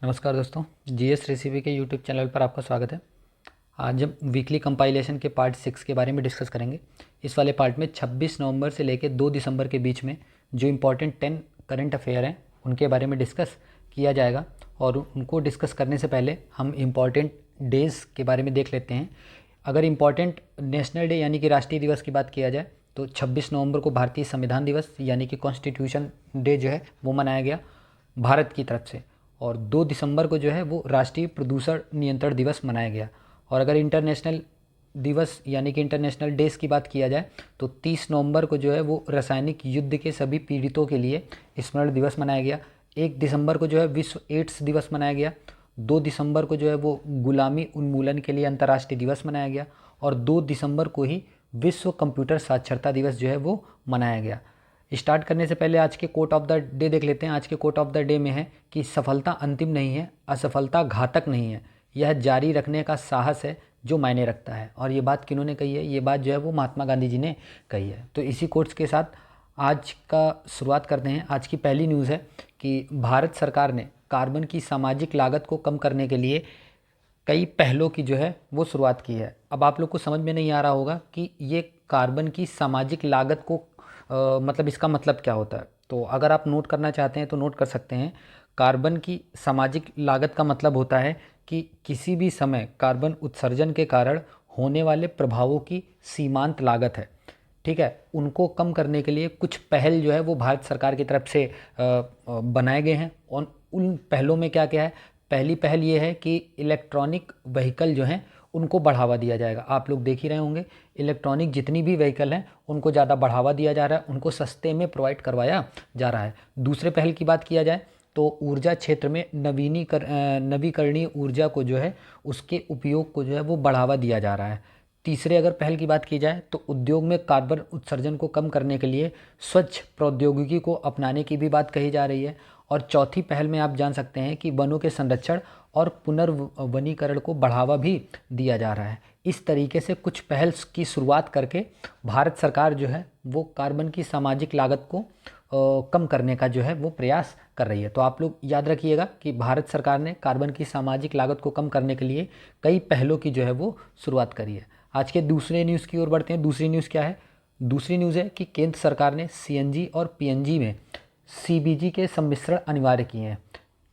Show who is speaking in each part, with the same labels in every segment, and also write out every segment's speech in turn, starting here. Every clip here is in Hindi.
Speaker 1: नमस्कार दोस्तों, जीएस रेसिपी के यूट्यूब चैनल पर आपका स्वागत है। आज हम वीकली कंपाइलेशन के पार्ट 6 के बारे में डिस्कस करेंगे। इस वाले पार्ट में 26 नवंबर से लेकर 2 दिसंबर के बीच में जो इम्पोर्टेंट 10 करंट अफेयर हैं उनके बारे में डिस्कस किया जाएगा। और उनको डिस्कस करने से पहले हम इम्पॉर्टेंट डेज़ के बारे में देख लेते हैं। अगर इम्पॉर्टेंट नेशनल डे यानी कि राष्ट्रीय दिवस की बात किया जाए तो 26 नवंबर को भारतीय संविधान दिवस यानी कि कॉन्स्टिट्यूशन डे जो है वो मनाया गया भारत की तरफ से। और 2 दिसंबर को जो है वो राष्ट्रीय प्रदूषण नियंत्रण दिवस मनाया गया। और अगर इंटरनेशनल दिवस यानी कि इंटरनेशनल डेज़ की बात किया जाए तो 30 नवंबर को जो है वो रासायनिक युद्ध के सभी पीड़ितों के लिए स्मरण दिवस मनाया गया। 1 दिसंबर को जो है विश्व एड्स दिवस मनाया गया। 2 दिसंबर को जो है वो गुलामी उन्मूलन के लिए अंतर्राष्ट्रीय दिवस मनाया गया। और 2 दिसंबर को ही विश्व कंप्यूटर साक्षरता दिवस जो है वो मनाया गया। स्टार्ट करने से पहले आज के कोट ऑफ द डे देख लेते हैं। आज के कोट ऑफ द डे में है कि सफलता अंतिम नहीं है, असफलता घातक नहीं है, यह जारी रखने का साहस है जो मायने रखता है। और ये बात किन्होंने कही है? ये बात जो है वो महात्मा गांधी जी ने कही है। तो इसी कोट्स के साथ आज का शुरुआत करते हैं। आज की पहली न्यूज़ है कि भारत सरकार ने कार्बन की सामाजिक लागत को कम करने के लिए कई पहलों की जो है वो शुरुआत की है। अब आप लोग को समझ में नहीं आ रहा होगा कि ये कार्बन की सामाजिक लागत को मतलब इसका मतलब क्या होता है। तो अगर आप नोट करना चाहते हैं तो नोट कर सकते हैं। कार्बन की सामाजिक लागत का मतलब होता है कि किसी भी समय कार्बन उत्सर्जन के कारण होने वाले प्रभावों की सीमांत लागत है। ठीक है, उनको कम करने के लिए कुछ पहल जो है वो भारत सरकार की तरफ से बनाए गए हैं। और उन पहलों में क्या क्या है? पहली पहल ये है कि इलेक्ट्रॉनिक व्हीकल जो हैं उनको बढ़ावा दिया जाएगा। आप लोग देख ही रहे होंगे, इलेक्ट्रॉनिक जितनी भी व्हीकल हैं उनको ज़्यादा बढ़ावा दिया जा रहा है, उनको सस्ते में प्रोवाइड करवाया जा रहा है। दूसरे पहल की बात किया जाए तो ऊर्जा क्षेत्र में नवीकरणीय ऊर्जा को जो है उसके उपयोग को जो है वो बढ़ावा दिया जा रहा है। तीसरे अगर पहल की बात की जाए तो उद्योग में कार्बन उत्सर्जन को कम करने के लिए स्वच्छ प्रौद्योगिकी को अपनाने की भी बात कही जा रही है। और चौथी पहल में आप जान सकते हैं कि वनों के संरक्षण और पुनर्वनीकरण को बढ़ावा भी दिया जा रहा है। इस तरीके से कुछ पहल की शुरुआत करके भारत सरकार जो है वो कार्बन की सामाजिक लागत को कम करने का जो है वो प्रयास कर रही है। तो आप लोग याद रखिएगा कि भारत सरकार ने कार्बन की सामाजिक लागत को कम करने के लिए कई पहलों की जो है वो शुरुआत करी है। आज के दूसरे न्यूज़ की ओर बढ़ते हैं। दूसरी न्यूज़ क्या है? दूसरी न्यूज़ है कि केंद्र सरकार ने सीएनजी और पीएनजी में सीबीजी के सम्मिश्रण अनिवार्य किए हैं।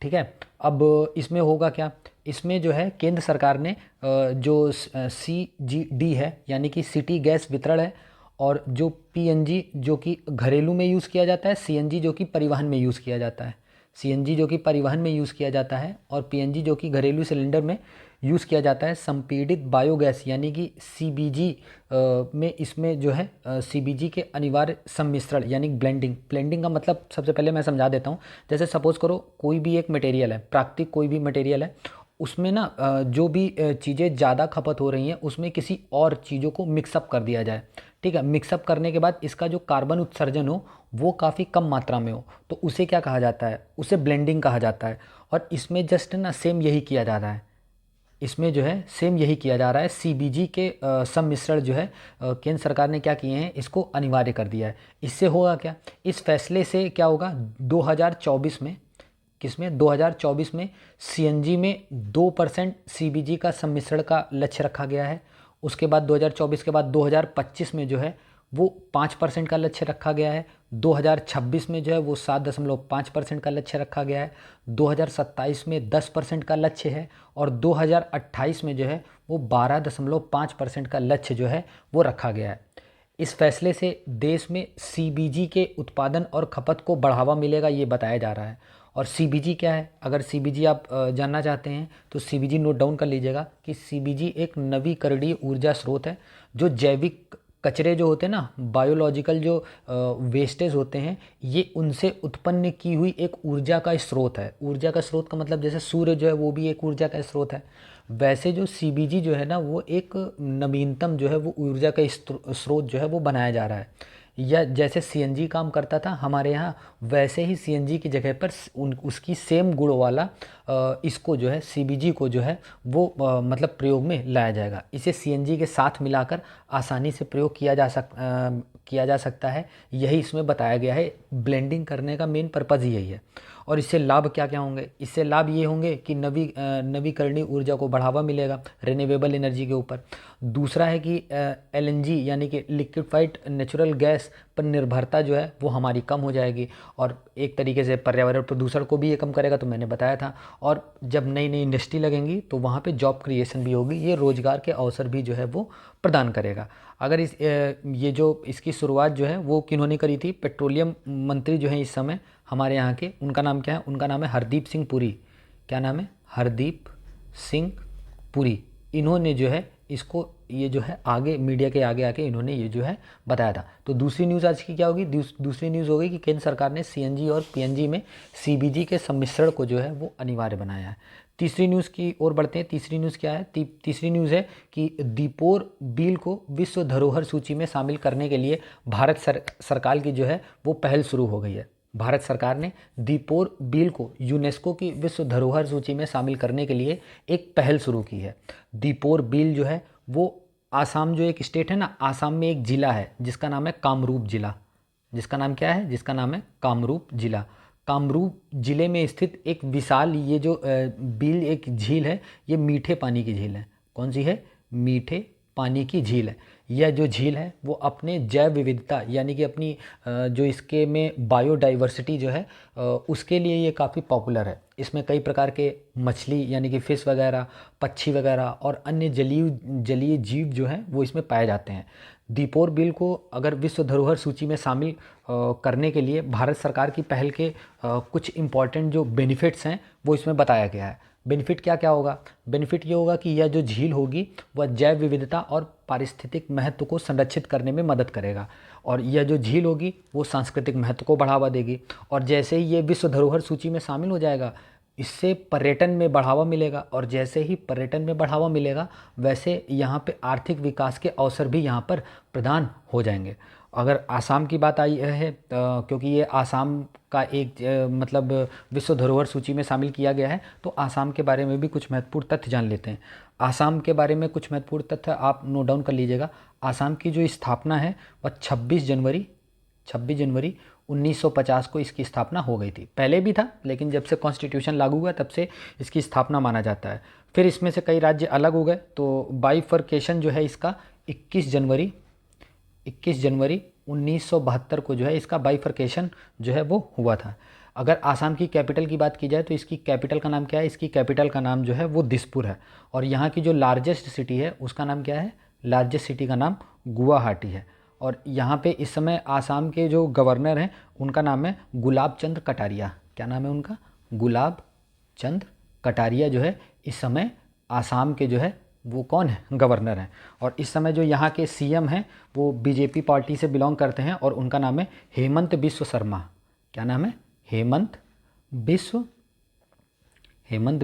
Speaker 1: ठीक है, अब इसमें होगा क्या? इसमें जो है केंद्र सरकार ने जो सीजीडी है यानी कि सिटी गैस वितरण है, और जो पीएनजी जो कि घरेलू में यूज़ किया जाता है, सीएनजी जो कि परिवहन में यूज़ किया जाता है, सीएनजी जो कि परिवहन में यूज़ किया जाता है और पीएनजी जो कि घरेलू सिलेंडर में यूज़ किया जाता है, संपीड़ित बायोगैस यानी कि सीबीजी में इसमें जो है सीबीजी के अनिवार्य सम्मिश्रण यानी ब्लेंडिंग। ब्लेंडिंग का मतलब सबसे पहले मैं समझा देता हूँ। जैसे सपोज़ करो कोई भी एक मटेरियल है, प्राकृतिक कोई भी मटेरियल है, उसमें ना जो भी चीज़ें ज़्यादा खपत हो रही हैं उसमें किसी और चीज़ों को मिक्सअप कर दिया जाए। ठीक है, मिक्सअप करने के बाद इसका जो कार्बन उत्सर्जन हो वो काफ़ी कम मात्रा में हो तो उसे क्या कहा जाता है? उसे ब्लेंडिंग कहा जाता है। और इसमें जस्ट ना सेम यही किया जा रहा है। इसमें जो है सेम यही किया जा रहा है। सीबीजी के सम्मिश्रण जो है केंद्र सरकार ने क्या किए हैं, इसको अनिवार्य कर दिया है। इससे होगा क्या? इस फैसले से क्या होगा? 2024 में, किसमें? 2024 में सीएनजी में 2% सीबीजी का सम्मिश्रण का लक्ष्य रखा गया है। उसके बाद 2024 के बाद 2025 में जो है वो 5% का लक्ष्य रखा गया है। 2026 में जो है वो 7.5% का लक्ष्य रखा गया है। 2027 में 10% का लक्ष्य है। और 2028 में जो है वो 12.5% का लक्ष्य जो है वो रखा गया है। इस फैसले से देश में सीबीजी के उत्पादन और खपत को बढ़ावा मिलेगा, ये बताया जा रहा है। और सीबीजी क्या है? अगर सीबीजी आप जानना चाहते हैं तो सीबीजी नोट डाउन कर लीजिएगा कि सीबीजी एक नवीकरणीय ऊर्जा स्रोत है जो जैविक कचरे जो होते हैं ना, बायोलॉजिकल जो वेस्टेज होते हैं, ये उनसे उत्पन्न की हुई एक ऊर्जा का स्रोत है। ऊर्जा का स्रोत का मतलब जैसे सूर्य जो है वो भी एक ऊर्जा का स्रोत है, वैसे जो सीबीजी जो है ना वो एक नवीनतम जो है वो ऊर्जा का स्रोत जो है वो बनाया जा रहा है। या जैसे सीएनजी काम करता था हमारे यहाँ, वैसे ही सीएनजी की जगह पर उसकी सेम गुण वाला इसको जो है सीबीजी को जो है वो मतलब प्रयोग में लाया जाएगा। इसे सीएनजी के साथ मिलाकर आसानी से प्रयोग किया जा सकता है। यही इसमें बताया गया है। ब्लेंडिंग करने का मेन पर्पज़ यही है। और इससे लाभ क्या क्या होंगे? इससे लाभ ये होंगे कि नवीकरणीय ऊर्जा को बढ़ावा मिलेगा, रिन्यूएबल एनर्जी के ऊपर। दूसरा है कि एलएनजी यानी कि लिक्विफाइड नेचुरल गैस पर निर्भरता जो है वो हमारी कम हो जाएगी, और एक तरीके से पर्यावरण प्रदूषण को भी ये कम करेगा, तो मैंने बताया था। और जब नई नई इंडस्ट्री लगेंगी तो वहाँ पे जॉब क्रिएशन भी होगी, ये रोज़गार के अवसर भी जो है वो प्रदान करेगा। अगर ये जो इसकी शुरुआत जो है वो किन्होंने करी थी? पेट्रोलियम मंत्री जो है इस समय हमारे यहाँ के, उनका नाम क्या है? उनका नाम है हरदीप सिंह पुरी। क्या नाम है? हरदीप सिंह पुरी। इन्होंने जो है इसको ये जो है आगे मीडिया के आगे आके इन्होंने ये जो है बताया था। तो दूसरी न्यूज़ आज की क्या होगी? दूसरी न्यूज़ होगी कि केंद्र सरकार ने सीएनजी और पीएनजी में सीबीजी के सम्मिश्रण को जो है वो अनिवार्य बनाया है। तीसरी न्यूज़ की ओर बढ़ते हैं। तीसरी न्यूज़ क्या है? तीसरी न्यूज़ है कि दीपोर बिल को विश्व धरोहर सूची में शामिल करने के लिए भारत सरकार की जो है वो पहल शुरू हो गई है। भारत सरकार ने दीपोर बिल को यूनेस्को की विश्व धरोहर सूची में शामिल करने के लिए एक पहल शुरू की है। दीपोर बिल जो है वो आसाम जो एक स्टेट है ना, आसाम में एक ज़िला है जिसका नाम है कामरूप ज़िला। जिसका नाम क्या है? जिसका नाम है कामरूप ज़िला। कामरूप ज़िले में स्थित एक विशाल ये जो बिल एक झील है, ये मीठे पानी की झील है। कौन सी है? मीठे पानी की झील है। यह जो झील है वो अपने जैव विविधता यानी कि अपनी जो इसके में बायोडाइवर्सिटी जो है उसके लिए ये काफ़ी पॉपुलर है। इसमें कई प्रकार के मछली यानी कि फ़िश वगैरह, पक्षी वगैरह और अन्य जलीय जीव जो हैं वो इसमें पाए जाते हैं। दीपोर बिल को अगर विश्व धरोहर सूची में शामिल करने के लिए भारत सरकार की पहल के कुछ इम्पॉर्टेंट जो बेनिफिट्स हैं वो इसमें बताया गया है। बेनिफिट क्या क्या होगा? बेनिफिट ये होगा कि यह जो झील होगी वह जैव विविधता और पारिस्थितिक महत्व को संरक्षित करने में मदद करेगा, और यह जो झील होगी वो सांस्कृतिक महत्व को बढ़ावा देगी। और जैसे ही ये विश्व धरोहर सूची में शामिल हो जाएगा, इससे पर्यटन में बढ़ावा मिलेगा, और जैसे ही पर्यटन में बढ़ावा मिलेगा वैसे यहाँ पे आर्थिक विकास के अवसर भी यहाँ पर प्रदान हो जाएंगे। अगर आसाम की बात आई है क्योंकि ये आसाम का एक मतलब विश्व धरोहर सूची में शामिल किया गया है, तो आसाम के बारे में भी कुछ महत्वपूर्ण तथ्य जान लेते हैं। आसाम के बारे में कुछ महत्वपूर्ण तथ्य आप नोट डाउन कर लीजिएगा। आसाम की जो स्थापना है वह 26 जनवरी 1950 को इसकी स्थापना हो गई थी। पहले भी था, लेकिन जब से कॉन्स्टिट्यूशन लागू हुआ तब से इसकी स्थापना माना जाता है। फिर इसमें से कई राज्य अलग हो गए, तो बाइफर्केशन जो है इसका 21 जनवरी 1972 को जो है इसका बाइफर्केशन जो है वो हुआ था। अगर आसाम की कैपिटल की बात की जाए तो इसकी कैपिटल का नाम क्या है? इसकी कैपिटल का नाम जो है वो दिसपुर है। और यहाँ की जो लार्जेस्ट सिटी है उसका नाम क्या है? लार्जेस्ट सिटी का नाम गुवाहाटी है। और यहाँ पे इस समय आसाम के जो गवर्नर हैं उनका नाम है गुलाब चंद कटारिया। क्या नाम है उनका? गुलाब चंद कटारिया जो है इस समय आसाम के जो है वो कौन है? गवर्नर हैं। और इस समय जो यहाँ के सीएम हैं वो बीजेपी पार्टी से बिलोंग करते हैं, और उनका नाम है हेमंत बिस्व शर्मा। क्या नाम है? हेमंत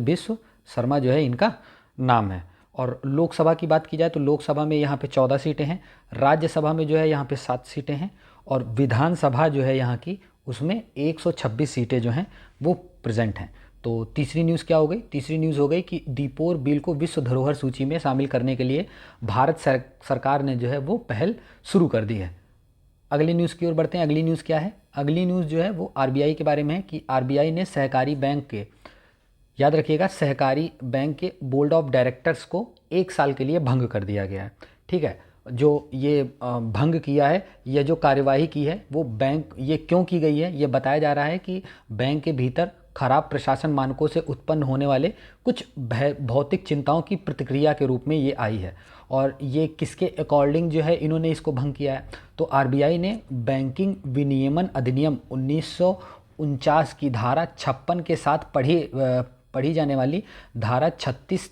Speaker 1: बिस्व शर्मा जो है इनका नाम है। और लोकसभा की बात की जाए तो लोकसभा में यहाँ पे 14 सीटें हैं, राज्यसभा में जो है यहाँ पे 7 सीटें हैं, और विधानसभा जो है यहाँ की उसमें 126 सीटें जो हैं वो प्रेजेंट हैं। तो तीसरी न्यूज़ क्या हो गई? तीसरी न्यूज़ हो गई कि दीपोर बिल को विश्व धरोहर सूची में शामिल करने के लिए भारत सरकार ने जो है वो पहल शुरू कर दी है। अगली न्यूज़ की ओर बढ़ते हैं। अगली न्यूज़ क्या है? अगली न्यूज़ जो है वो आरबीआई के बारे में है कि आरबीआई ने सहकारी बैंक के, याद रखिएगा, सहकारी बैंक के बोर्ड ऑफ डायरेक्टर्स को 1 साल के लिए भंग कर दिया गया है। ठीक है, जो ये भंग किया है, यह जो कार्यवाही की है वो बैंक, ये क्यों की गई है? ये बताया जा रहा है कि बैंक के भीतर खराब प्रशासन मानकों से उत्पन्न होने वाले कुछ भौतिक चिंताओं की प्रतिक्रिया के रूप में ये आई है। और ये किसके अकॉर्डिंग जो है इन्होंने इसको भंग किया है? तो आरबीआई ने बैंकिंग विनियमन अधिनियम 1949 की धारा 56 के साथ पढ़ी जाने वाली धारा 36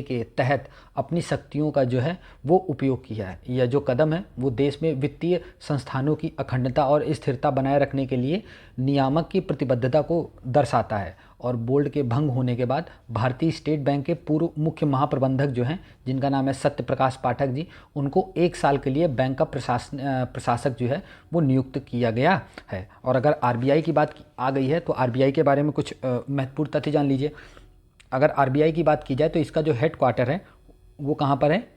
Speaker 1: के तहत अपनी शक्तियों का जो है वो उपयोग किया है। यह जो कदम है वो देश में वित्तीय संस्थानों की अखंडता और स्थिरता बनाए रखने के लिए नियामक की प्रतिबद्धता को दर्शाता है। और बोर्ड के भंग होने के बाद भारतीय स्टेट बैंक के पूर्व मुख्य महाप्रबंधक जो हैं, जिनका नाम है सत्य प्रकाश पाठक जी, उनको 1 साल के लिए बैंक का प्रशासक जो है वो नियुक्त किया गया है। और अगर आरबीआई की बात आ गई है तो आरबीआई के बारे में कुछ महत्वपूर्ण तथ्य जान लीजिए। अगर आरबीआई की बात की जाए तो इसका जो हेड क्वार्टर है वो कहाँ पर है?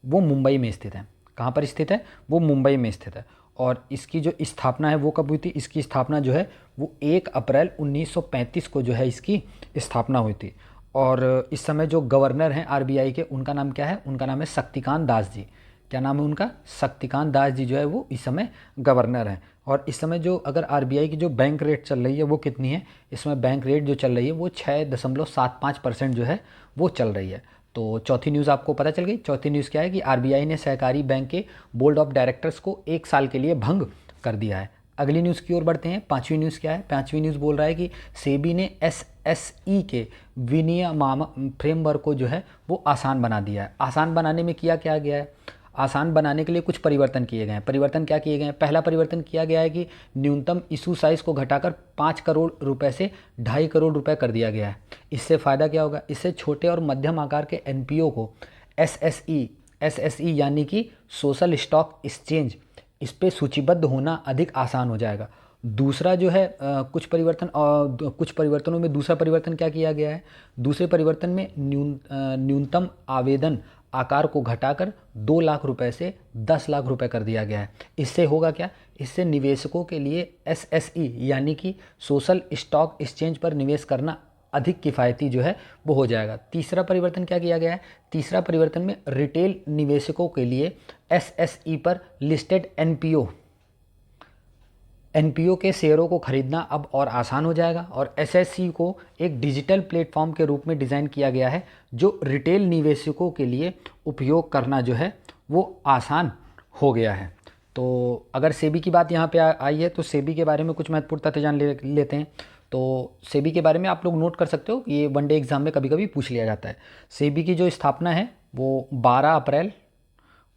Speaker 1: वो मुंबई में स्थित है। कहाँ पर स्थित है? वो मुंबई में स्थित है। और इसकी जो स्थापना है वो कब हुई थी? इसकी स्थापना जो है वो 1 अप्रैल 1935 को जो है इसकी स्थापना हुई थी। और इस समय जो गवर्नर हैं आरबीआई के, उनका नाम क्या है? उनका नाम है शक्तिकांत दास जी। क्या नाम है उनका? शक्तिकांत दास जी जो है वो इस समय गवर्नर हैं। और इस समय जो अगर आरबीआई की जो बैंक रेट चल रही है वो कितनी है? इसमें बैंक रेट जो चल रही है वो 6.75% जो है वो चल रही है। तो चौथी न्यूज़ आपको पता चल गई। चौथी न्यूज़ क्या है कि आरबीआई ने सहकारी बैंक के बोर्ड ऑफ डायरेक्टर्स को 1 साल के लिए भंग कर दिया है। अगली न्यूज़ की ओर बढ़ते हैं। पांचवी न्यूज़ क्या है? पांचवी न्यूज़ बोल रहा है कि सेबी ने एसएसई के विनियामक फ्रेमवर्क को जो है वो आसान बना दिया है। आसान बनाने में किया क्या गया है? आसान बनाने के लिए कुछ परिवर्तन किए गए हैं। परिवर्तन क्या किए गए हैं? पहला परिवर्तन किया गया है कि न्यूनतम इशू साइज़ को घटाकर 5 करोड़ रुपए से 2.5 करोड़ रुपए कर दिया गया है। इससे फ़ायदा क्या होगा? इससे छोटे और मध्यम आकार के एनपीओ को एसएसई यानी कि सोशल स्टॉक एक्सचेंज, इस पे सूचीबद्ध होना अधिक आसान हो जाएगा। दूसरा जो है कुछ परिवर्तनों में दूसरा परिवर्तन क्या किया गया है? दूसरे परिवर्तन में न्यूनतम आवेदन आकार को घटाकर 2 लाख रुपए से 10 लाख रुपए कर दिया गया है। इससे होगा क्या? इससे निवेशकों के लिए एसएसई यानी कि सोशल स्टॉक एक्सचेंज पर निवेश करना अधिक किफ़ायती जो है वो हो जाएगा। तीसरा परिवर्तन क्या किया गया है? तीसरा परिवर्तन में रिटेल निवेशकों के लिए एसएसई पर लिस्टेड एनपीओ के शेयरों को खरीदना अब और आसान हो जाएगा। और एसएससी को एक डिजिटल प्लेटफॉर्म के रूप में डिज़ाइन किया गया है जो रिटेल निवेशकों के लिए उपयोग करना जो है वो आसान हो गया है। तो अगर सेबी की बात यहाँ पे आई है तो सेबी के बारे में कुछ महत्वपूर्ण तथ्य जान लेते हैं। तो सेबी के बारे में आप लोग नोट कर सकते हो, ये वनडे एग्ज़ाम में कभी कभी पूछ लिया जाता है। सेबी की जो स्थापना है वो 12 अप्रैल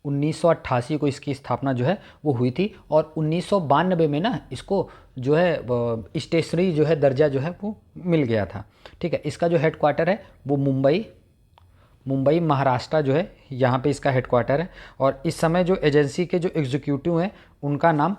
Speaker 1: 1988 को इसकी स्थापना जो है वो हुई थी। और 1992 में ना इसको जो है स्टेशनरी जो है दर्जा जो है वो मिल गया था। ठीक है, इसका जो हेडक्वार्टर है वो मुंबई महाराष्ट्र जो है यहाँ पे इसका हेडक्वार्टर है। और इस समय जो एजेंसी के जो एग्जीक्यूटिव हैं उनका नाम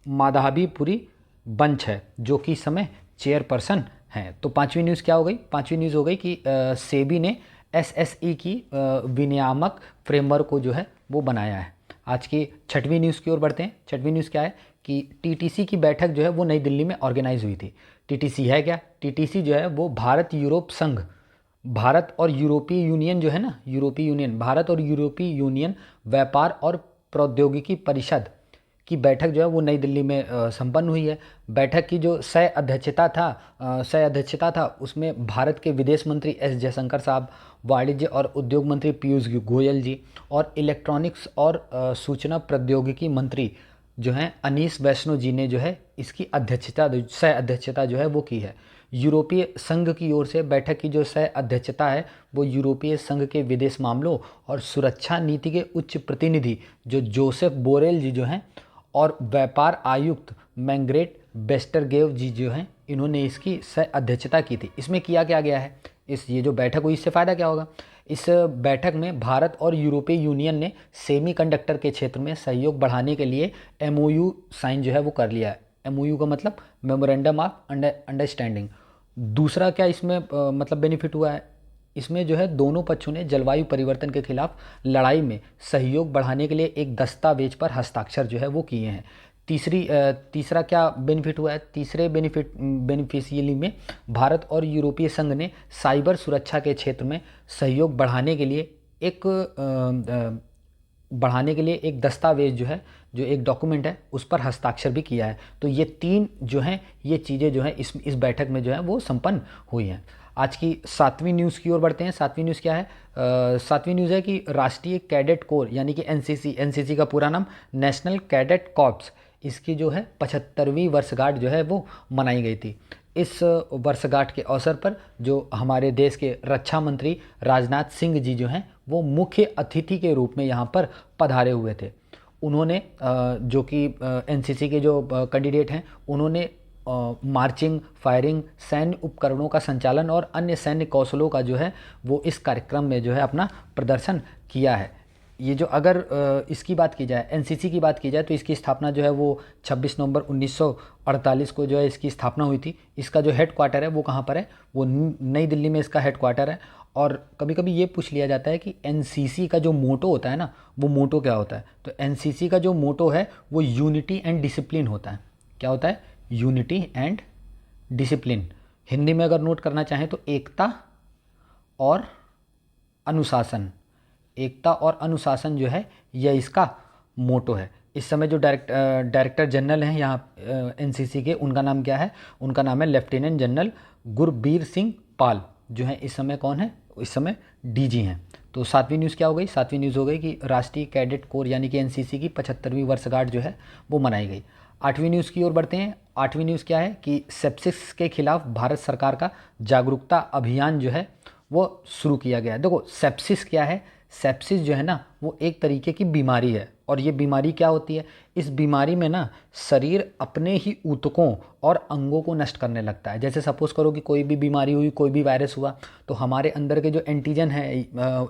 Speaker 1: माधवीपुरी बंच है, जो कि इस समय चेयरपर्सन हैं। तो पांचवी न्यूज़ क्या हो गई? पांचवी न्यूज़ हो गई कि सेबी ने एसएसई की विनियामक फ्रेमवर्क को जो है वो बनाया है। आज की छठवीं न्यूज़ की ओर बढ़ते हैं। छठवीं न्यूज़ क्या है कि टीटीसी की बैठक जो है वो नई दिल्ली में ऑर्गेनाइज हुई थी। टीटीसी है क्या? टीटीसी जो है वो भारत और यूरोपीय यूनियन जो है ना, यूरोपीय यूनियन, भारत और यूरोपीय यूनियन व्यापार और प्रौद्योगिकी परिषद की बैठक जो है वो नई दिल्ली में संपन्न हुई है। बैठक की जो सह अध्यक्षता था उसमें भारत के विदेश मंत्री एस जयशंकर साहब, वाणिज्य और उद्योग मंत्री पीयूष गोयल जी और इलेक्ट्रॉनिक्स और सूचना प्रौद्योगिकी मंत्री जो हैं अनीस वैष्णो जी ने जो है इसकी सह अध्यक्षता जो है वो की है। यूरोपीय संघ की ओर से बैठक की जो सह अध्यक्षता है वो यूरोपीय संघ के विदेश मामलों और सुरक्षा नीति के उच्च प्रतिनिधि जो जोसेफ बोरेल जी जो हैं और व्यापार आयुक्त मैंग्रेट वेस्टरगेव जी जो हैं इन्होंने इसकी सह अध्यक्षता की थी। इसमें किया क्या गया है? ये जो बैठक हुई इससे फ़ायदा क्या होगा? इस बैठक में भारत और यूरोपीय यूनियन ने सेमीकंडक्टर के क्षेत्र में सहयोग बढ़ाने के लिए एमओयू साइन जो है वो कर लिया है। एमओयू का मतलब मेमोरेंडम ऑफ अंडरस्टैंडिंग। दूसरा क्या इसमें मतलब बेनिफिट हुआ है? इसमें जो है दोनों पक्षों ने जलवायु परिवर्तन के खिलाफ लड़ाई में सहयोग बढ़ाने के लिए एक दस्तावेज पर हस्ताक्षर जो है वो किए हैं। तीसरा क्या बेनिफिट हुआ है? तीसरे बेनिफिशियरी में भारत और यूरोपीय संघ ने साइबर सुरक्षा के क्षेत्र में सहयोग बढ़ाने के लिए एक दस्तावेज जो है, जो एक डॉक्यूमेंट है उस पर हस्ताक्षर भी किया है। तो ये तीन जो हैं ये चीज़ें जो हैं इस बैठक में जो है वो संपन्न हुई हैं। आज की सातवीं न्यूज़ की ओर बढ़ते हैं। सातवीं न्यूज़ क्या है? सातवीं न्यूज़ है कि राष्ट्रीय कैडेट कोर यानी कि एनसीसी का पूरा नाम नेशनल कैडेट कॉर्प्स, इसकी जो है 75वीं वर्षगांठ जो है वो मनाई गई थी। इस वर्षगांठ के अवसर पर जो हमारे देश के रक्षा मंत्री राजनाथ सिंह जी जो हैं वो मुख्य अतिथि के रूप में यहाँ पर पधारे हुए थे। उन्होंने जो कि एनसीसी के जो कैंडिडेट हैं उन्होंने मार्चिंग, फायरिंग, सैन्य उपकरणों का संचालन और अन्य सैन्य कौशलों का जो है वो इस कार्यक्रम में जो है अपना प्रदर्शन किया है। ये जो अगर इसकी बात की जाए, एनसीसी की बात की जाए, तो इसकी स्थापना जो है वो 26 नवंबर 1948 को जो है इसकी स्थापना हुई थी। इसका जो हेड क्वार्टर है वो कहाँ पर है, वो नई दिल्ली में इसका हेड क्वार्टर है। और कभी कभी ये पूछ लिया जाता है कि एनसीसी का जो मोटो होता है ना, वो मोटो क्या होता है। तो एनसीसी का जो मोटो है वो यूनिटी एंड डिसिप्लिन होता है। क्या होता है, यूनिटी एंड डिसिप्लिन। हिंदी में अगर नोट करना चाहें तो एकता और अनुशासन। एकता और अनुशासन जो है यह इसका मोटो है। इस समय जो डायरेक्टर जनरल हैं यहाँ एनसीसी के, उनका नाम क्या है, उनका नाम है लेफ्टिनेंट जनरल गुरबीर सिंह पाल, जो है इस समय कौन है, इस समय डीजी हैं। तो सातवीं न्यूज़ क्या हो गई, सातवीं न्यूज़ हो गई कि राष्ट्रीय कैडेट कोर यानी कि एनसीसी की 75वीं वर्षगांठ जो है वो मनाई गई। आठवीं न्यूज़ की ओर बढ़ते हैं। आठवीं न्यूज़ क्या है कि सेप्सिस के खिलाफ भारत सरकार का जागरूकता अभियान जो है वो शुरू किया गया है। देखो सेप्सिस क्या है, सेप्सिस जो है ना वो एक तरीके की बीमारी है। और ये बीमारी क्या होती है, इस बीमारी में ना शरीर अपने ही ऊतकों और अंगों को नष्ट करने लगता है। जैसे सपोज़ करो कि कोई भी बीमारी हुई, कोई भी वायरस हुआ, तो हमारे अंदर के जो एंटीजन है,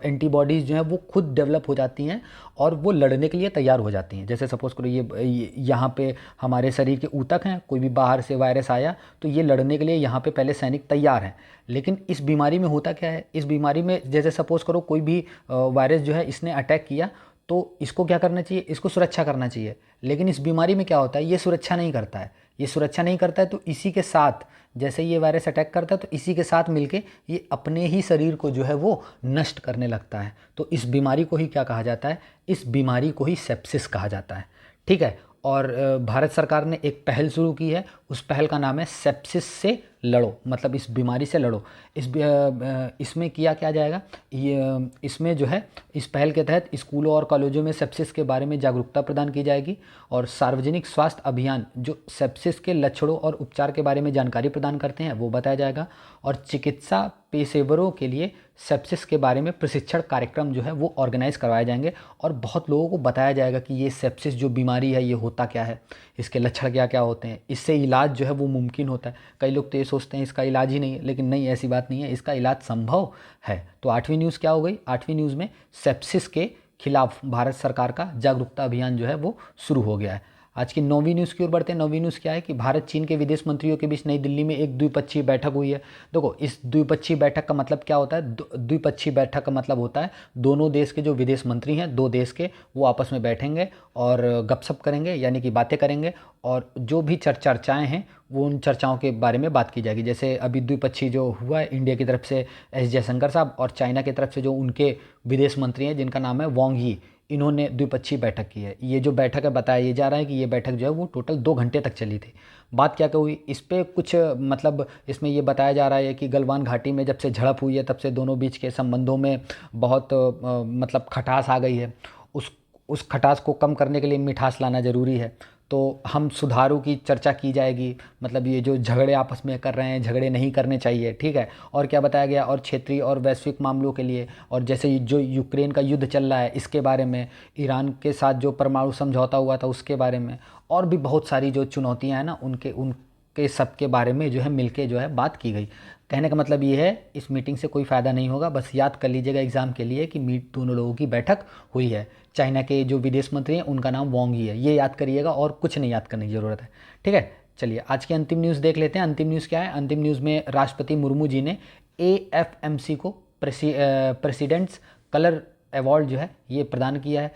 Speaker 1: एंटीबॉडीज़ जो हैं वो खुद डेवलप हो जाती हैं और वो लड़ने के लिए तैयार हो जाती हैं। जैसे सपोज़ करो ये यहाँ पे हमारे शरीर के ऊतक हैं, कोई भी बाहर से वायरस आया तो ये लड़ने के लिए यहाँ पे पहले सैनिक तैयार हैं। लेकिन इस बीमारी में होता क्या है, इस बीमारी में जैसे सपोज़ करो कोई भी वायरस जो है इसने अटैक किया, तो इसको क्या करना चाहिए, इसको सुरक्षा करना चाहिए। लेकिन इस बीमारी में क्या होता है, ये सुरक्षा नहीं करता है, ये सुरक्षा नहीं करता है। तो इसी के साथ जैसे ये वायरस अटैक करता है तो इसी के साथ मिलके ये अपने ही शरीर को जो है वो नष्ट करने लगता है। तो इस बीमारी को ही क्या कहा जाता है, इस बीमारी को ही सेप्सिस कहा जाता है। ठीक है। और भारत सरकार ने एक पहल शुरू की है, उस पहल का नाम है सेप्सिस से लड़ो, मतलब इस बीमारी से लड़ो। इसमें किया क्या जाएगा, ये इसमें जो है इस पहल के तहत स्कूलों और कॉलेजों में सेप्सिस के बारे में जागरूकता प्रदान की जाएगी और सार्वजनिक स्वास्थ्य अभियान जो सेप्सिस के लक्षणों और उपचार के बारे में जानकारी प्रदान करते हैं वो बताया जाएगा। और चिकित्सा पेशेवरों के लिए सेप्सिस के बारे में प्रशिक्षण कार्यक्रम जो है वो ऑर्गेनाइज करवाए जाएंगे और बहुत लोगों को बताया जाएगा कि ये सेप्सिस जो बीमारी है ये होता क्या है, इसके लक्षण क्या क्या होते हैं, इससे इलाज जो है वो मुमकिन होता है। कई लोग तो ये सोचते हैं इसका इलाज ही नहीं है, लेकिन नहीं, ऐसी बात नहीं है, इसका इलाज संभव है। तो आठवीं न्यूज़ क्या हो गई, आठवीं न्यूज़ में सेप्सिस के खिलाफ भारत सरकार का जागरूकता अभियान जो है वो शुरू हो गया है। आज की नौवीं न्यूज़ की ओर बढ़ते हैं। नौवीं न्यूज़ क्या है कि भारत चीन के विदेश मंत्रियों के बीच नई दिल्ली में एक द्विपक्षीय बैठक हुई है। देखो इस द्विपक्षीय बैठक का मतलब क्या होता है, द्विपक्षीय बैठक का मतलब होता है दोनों देश के जो विदेश मंत्री हैं, दो देश के, वो आपस में बैठेंगे और गपशप करेंगे, यानी कि बातें करेंगे और जो भी चर्चाएं हैं वो उन चर्चाओं के बारे में बात की जाएगी। जैसे अभी द्विपक्षीय जो हुआ है, इंडिया की तरफ से एस जयशंकर साहब और चाइना की तरफ से जो उनके विदेश मंत्री हैं जिनका नाम है वांग यी, इन्होंने द्विपक्षीय बैठक की है। ये जो बैठक है बताया ये जा रहा है कि ये बैठक जो है वो टोटल 2 घंटे तक चली थी। बात क्या क्या हुई इस पर कुछ मतलब इसमें ये बताया जा रहा है कि गलवान घाटी में जब से झड़प हुई है तब से दोनों बीच के संबंधों में बहुत मतलब खटास आ गई है। उस खटास को कम करने के लिए मिठास लाना ज़रूरी है। तो हम सुधारों की चर्चा की जाएगी, मतलब ये जो झगड़े आपस में कर रहे हैं, झगड़े नहीं करने चाहिए। ठीक है। और क्या बताया गया, और क्षेत्रीय और वैश्विक मामलों के लिए, और जैसे जो यूक्रेन का युद्ध चल रहा है इसके बारे में, ईरान के साथ जो परमाणु समझौता हुआ था उसके बारे में, और भी बहुत सारी जो चुनौतियाँ हैं ना उनके सब के बारे में जो है मिलके जो है बात की गई। कहने का मतलब ये है इस मीटिंग से कोई फ़ायदा नहीं होगा, बस याद कर लीजिएगा एग्ज़ाम के लिए कि दोनों लोगों की बैठक हुई है। चाइना के जो विदेश मंत्री हैं उनका नाम वांग ही है, ये याद करिएगा और कुछ नहीं याद करने की ज़रूरत है। ठीक है। चलिए आज की अंतिम न्यूज़ देख लेते हैं। अंतिम न्यूज़ क्या है, अंतिम न्यूज़ में राष्ट्रपति मुर्मू जी ने AFMC को प्रेसिडेंट्स कलर अवार्ड जो है ये प्रदान किया है।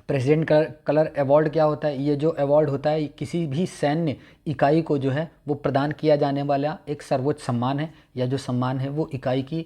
Speaker 1: प्रेसिडेंट कलर अवार्ड क्या होता है, ये जो अवार्ड होता है किसी भी सैन्य इकाई को जो है वो प्रदान किया जाने वाला एक सर्वोच्च सम्मान है। या जो सम्मान है वो इकाई की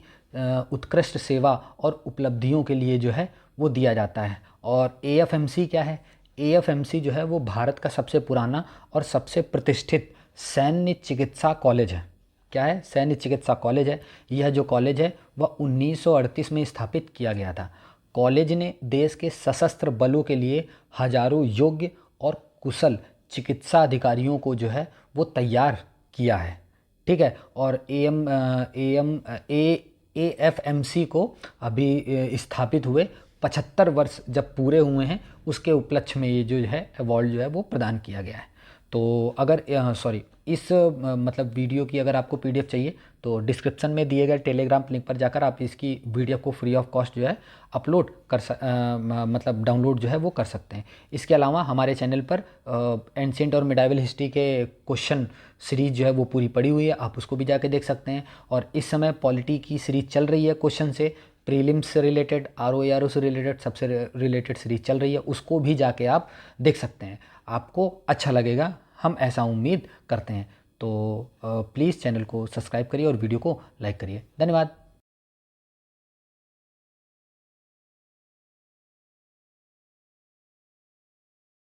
Speaker 1: उत्कृष्ट सेवा और उपलब्धियों के लिए जो है वो दिया जाता है। और AFMC क्या है, AFMC जो है वो भारत का सबसे पुराना और सबसे प्रतिष्ठित सैन्य चिकित्सा कॉलेज है। क्या है, सैन्य चिकित्सा कॉलेज है। यह जो कॉलेज है वह 1938 में स्थापित किया गया था। कॉलेज ने देश के सशस्त्र बलों के लिए हजारों योग्य और कुशल चिकित्सा अधिकारियों को जो है वो तैयार किया है। ठीक है। और AFMC को अभी स्थापित हुए 75 वर्ष जब पूरे हुए हैं उसके उपलक्ष्य में ये जो है अवार्ड जो है वो प्रदान किया गया है। तो अगर इस मतलब वीडियो की अगर आपको PDF चाहिए तो डिस्क्रिप्शन में दिए गए टेलीग्राम लिंक पर जाकर आप इसकी PDF को फ्री ऑफ कॉस्ट जो है अपलोड कर मतलब डाउनलोड जो है वो कर सकते हैं। इसके अलावा हमारे चैनल पर एंशिएंट और मिडाइवल हिस्ट्री के क्वेश्चन सीरीज जो है वो पूरी पड़ी हुई है, आप उसको भी जाके देख सकते हैं। और इस समय पॉलिटी की सीरीज चल रही है, क्वेश्चन से प्रीलिम्स से रिलेटेड, RO से रिलेटेड, सबसे रिलेटेड सीरीज चल रही है, उसको भी जाके आप देख सकते हैं। आपको अच्छा लगेगा, हम ऐसा उम्मीद करते हैं। तो प्लीज़ चैनल को सब्सक्राइब करिए और वीडियो को लाइक करिए। धन्यवाद।